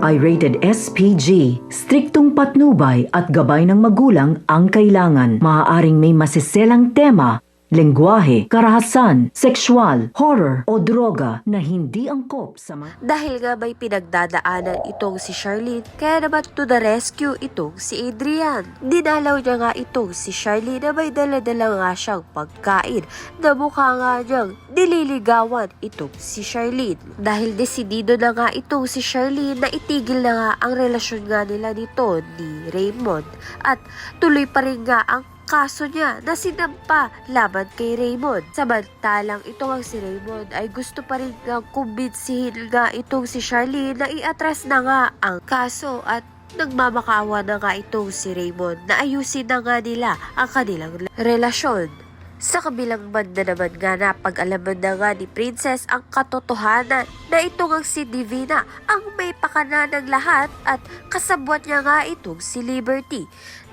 ay rated SPG. Striktong patnubay at gabay ng magulang ang kailangan. Maaaring may masiselang tema, lengguwahe, karahasan, sexual, horror o droga na hindi angkop sa mga... Dahil nga may pinagdadaanan itong si Charlene, kaya naman to the rescue itong si Adrian. Dinalaw niya nga itong si Charlene na may dala-dala nga siyang pagkain na mukha nga niyang nililigawan itong si Charlene. Dahil desidido na nga itong si Charlene na itigil na nga ang relasyon nga nila nito ni Raymond at tuloy pa rin nga ang kaso niya na sinampa laban kay Raymond. Samantalang ito ang si Raymond ay gusto pa rin nga kumbinsihin nga itong si Charlene na iatras na nga ang kaso at nagmamakaawa na nga itong si Raymond na ayusin na nga nila ang kanilang relasyon. Sa kabilang banda naman nga napag-alaman na nga ni Princess ang katotohanan na ito ang si Divina ang may pakana ng lahat at kasabwat niya nga itong si Liberty.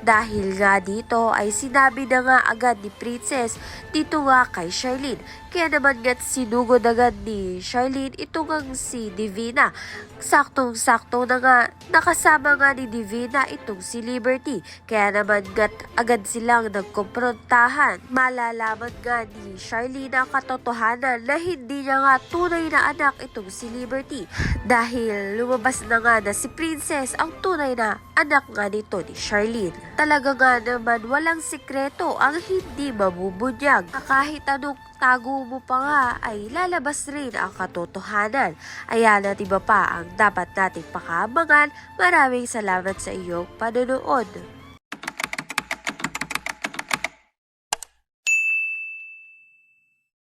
Dahil nga dito ay sinabi na nga agad ni Princess dito nga kay Charlene. Kaya naman nga't sinugod agad ni Charlene ito ngang si Divina. Saktong-sakto na nga nakasama nga ni Divina itong si Liberty. Kaya naman nga't agad silang nagkomprontahan. Malalaman nga ni Charlene ang katotohanan na hindi niya nga tunay na anak itong si Liberty. Dahil lumabas na nga na si Princess ang tunay na anak nga nito ni Charlene. Talaga nga naman walang sikreto ang hindi mabubunyag. Kahit anong tago mo pa nga ay lalabas rin ang katotohanan. Ayan at iba pa ang dapat nating pakaabangan. Maraming salamat sa iyong panonood.